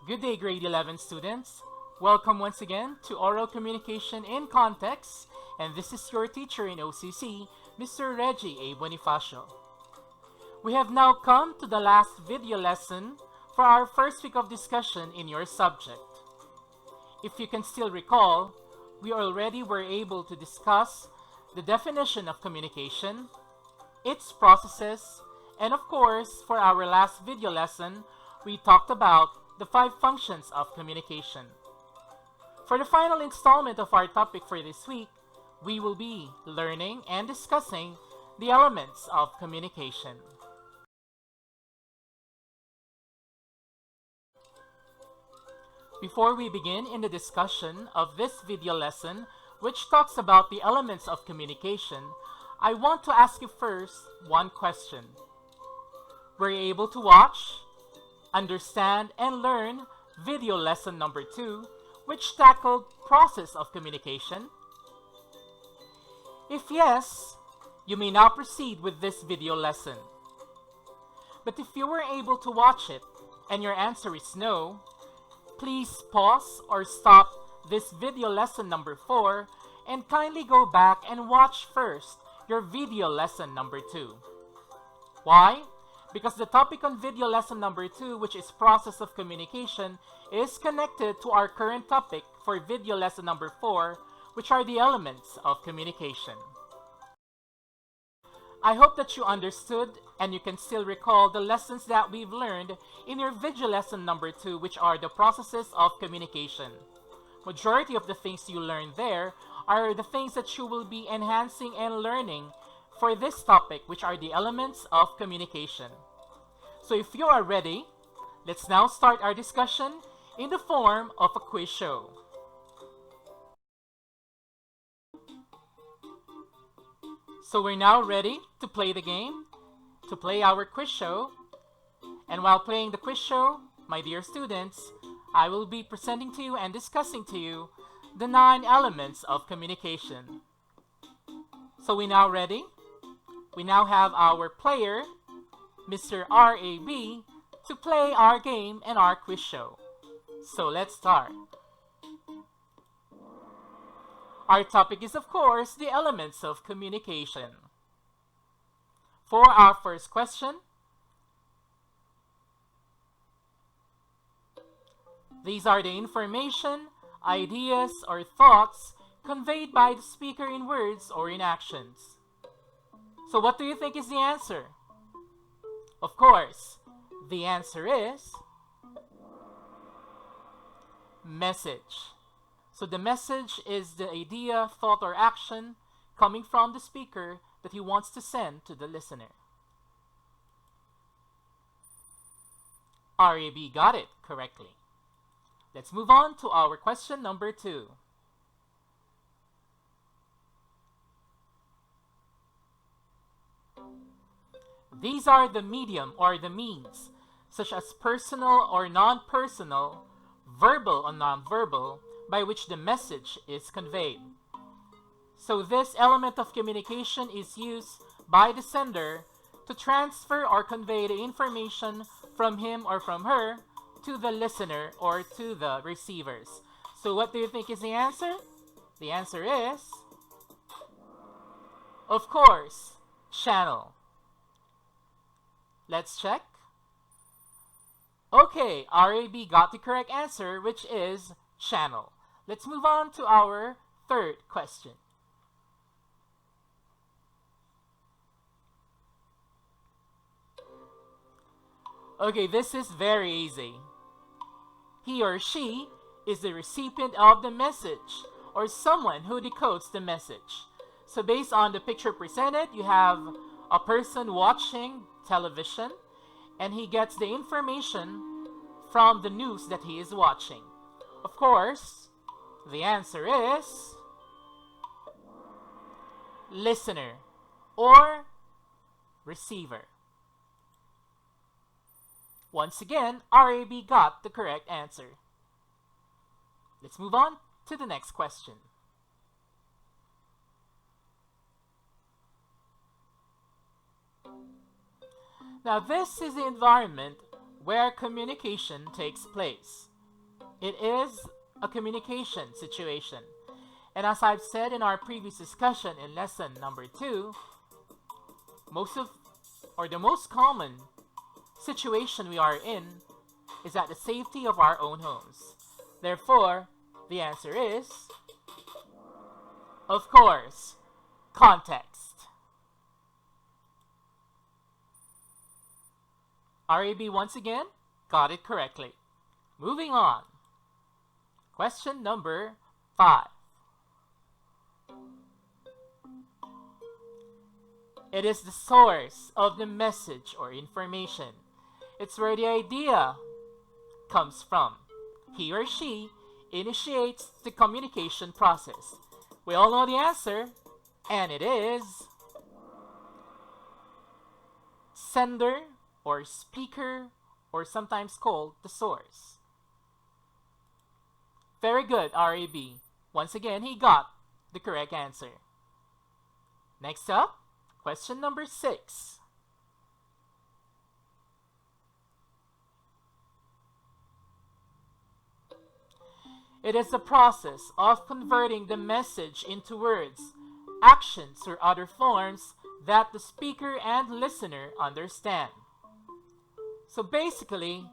Good day, grade 11 students. Welcome once again to Oral Communication in Context, and this is your teacher in OCC, Mr. Reggie A. Bonifacio. We have now come to the last video lesson for our first week of discussion in your subject. If you can still recall, we already were able to discuss the definition of communication, its processes, and of course, for our last video lesson, we talked about the 5 functions of communication. For the final installment of our topic for this week, we will be learning and discussing the elements of communication. Before we begin in the discussion of this video lesson, which talks about the elements of communication, I want to ask you first one question. Were you able to watch, understand, and learn video lesson number 2, which tackled process of communication? If yes, you may now proceed with this video lesson. But if you were able to watch it and your answer is no, please pause or stop this video lesson number 4 and kindly go back and watch first your video lesson number 2. Why? Because the topic on video lesson number 2, which is process of communication, is connected to our current topic for video lesson number 4, which are the elements of communication. I hope that you understood and you can still recall the lessons that we've learned in your video lesson number 2, which are the processes of communication. Majority of the things you learned there are the things that you will be enhancing and learning for this topic, which are the elements of communication. So if you are ready, let's now start our discussion in the form of a quiz show. So we're now ready to play the game, to play our quiz show. And while playing the quiz show, my dear students, I will be presenting to you and discussing to you the 9 elements of communication. So we now ready? We now have our player, Mr. R.A.B., to play our game and our quiz show. So let's start. Our topic is, of course, the elements of communication. For our first question, these are the information, ideas, or thoughts conveyed by the speaker in words or in actions. So what do you think is the answer? Of course, the answer is message. So the message is the idea, thought, or action coming from the speaker that he wants to send to the listener. RAB got it correctly. Let's move on to our question number 2. These are the medium or the means, such as personal or non-personal, verbal or non-verbal, by which the message is conveyed. So this element of communication is used by the sender to transfer or convey the information from him or from her to the listener or to the receivers. So what do you think is the answer? The answer is, of course, channel. Let's check. Okay, RAB got the correct answer, which is channel. Let's move on to our third question. Okay, this is very easy. He or she is the recipient of the message or someone who decodes the message. So based on the picture presented, you have a person watching television and he gets the information from the news that he is watching. Of course, the answer is listener or receiver. Once again, RAB got the correct answer. Let's move on to the next question. Now this is the environment where communication takes place. It is a communication situation. And as I've said in our previous discussion in lesson number 2, the most common situation we are in is at the safety of our own homes. Therefore, the answer is, of course, context. RAB once again got it correctly. Moving on. Question number 5. It is the source of the message or information. It's where the idea comes from. He or she initiates the communication process. We all know the answer, and it is sender or speaker, or sometimes called the source. Very good, RAB. Once again, he got the correct answer. Next up, question number 6. It is the process of converting the message into words, actions, or other forms that the speaker and listener understand. So basically,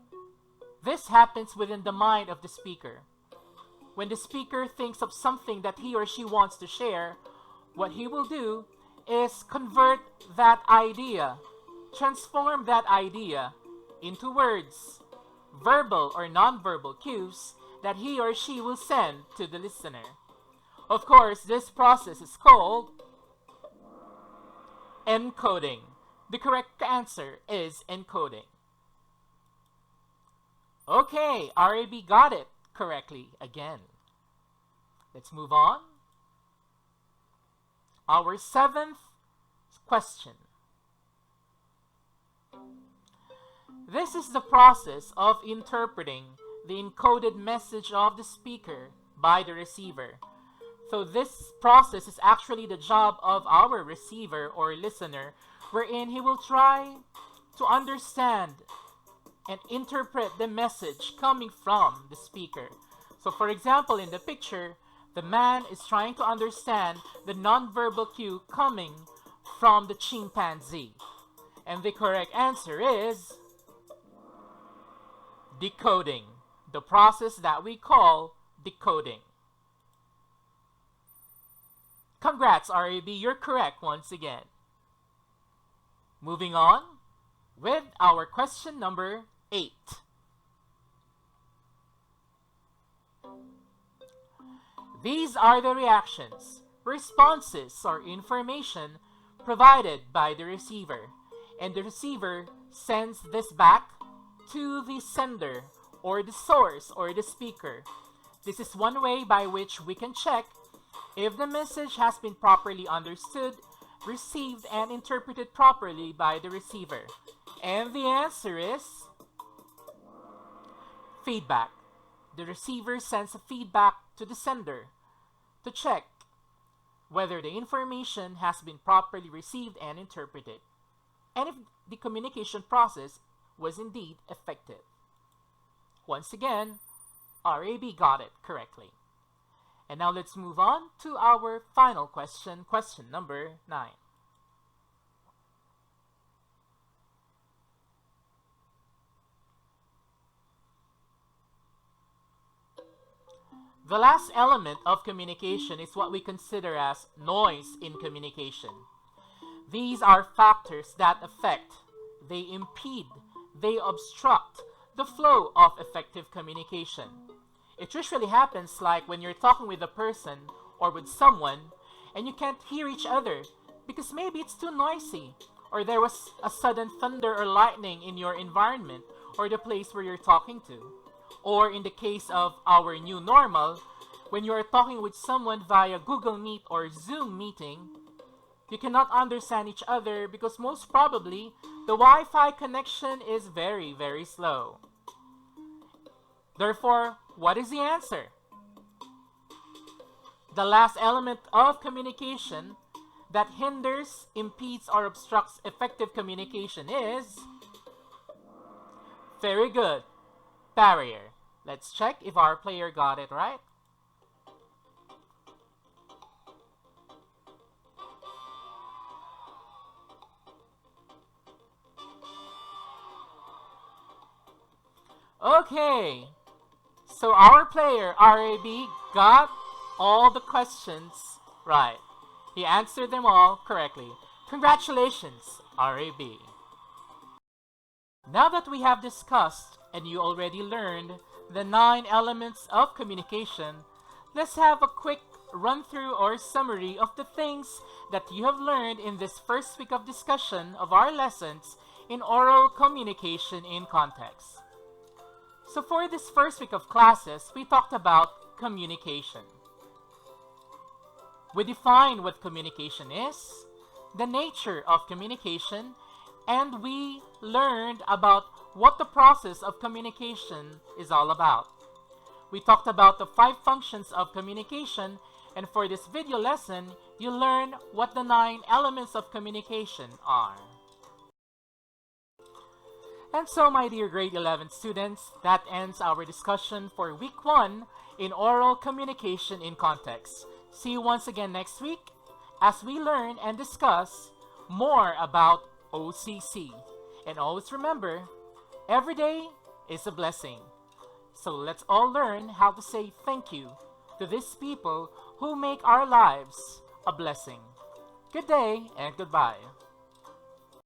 this happens within the mind of the speaker. When the speaker thinks of something that he or she wants to share, what he will do is convert that idea, transform that idea into words, verbal or non-verbal cues that he or she will send to the listener. Of course, this process is called encoding. The correct answer is encoding. Okay, RAB got it correctly again. Let's move on. Our 7th question. This is the process of interpreting the encoded message of the speaker by the receiver. So this process is actually the job of our receiver or listener, wherein he will try to understand and interpret the message coming from the speaker. So for example, in the picture, the man is trying to understand the nonverbal cue coming from the chimpanzee. And the correct answer is decoding, the process that we call decoding. Congrats, RAB, you're correct once again. Moving on with our question number 8. These are the reactions, responses, or information provided by the receiver, and the receiver sends this back to the sender or the source or the speaker. This is one way by which we can check if the message has been properly understood, received, and interpreted properly by the receiver. And the answer is feedback. The receiver sends a feedback to the sender to check whether the information has been properly received and interpreted, and if the communication process was indeed effective. Once again, RAB got it correctly. And now let's move on to our final question, question number 9. The last element of communication is what we consider as noise in communication. These are factors that affect, they impede, they obstruct the flow of effective communication. It usually happens like when you're talking with a person or with someone and you can't hear each other because maybe it's too noisy, or there was a sudden thunder or lightning in your environment or the place where you're talking to. Or in the case of our new normal, when you are talking with someone via Google Meet or Zoom meeting, you cannot understand each other because most probably the Wi-Fi connection is very, very slow. Therefore, what is the answer? The last element of communication that hinders, impedes, or obstructs effective communication is, very good, barrier. Let's check if our player got it right. Okay, so our player, RAB, got all the questions right. He answered them all correctly. Congratulations, RAB. Now that we have discussed and you already learned the 9 elements of communication, let's have a quick run through or summary of the things that you have learned in this first week of discussion of our lessons in oral communication in context. So for this first week of classes, we talked about communication. We defined what communication is, the nature of communication, and we learned about what the process of communication is all about. We talked about the 5 functions of communication, and for this video lesson, you learn what the 9 elements of communication are. And so, my dear grade 11 students, that ends our discussion for week 1 in oral communication in context. See you once again next week as we learn and discuss more about OCC. And always remember, every day is a blessing. So let's all learn how to say thank you to these people who make our lives a blessing. Good day and goodbye.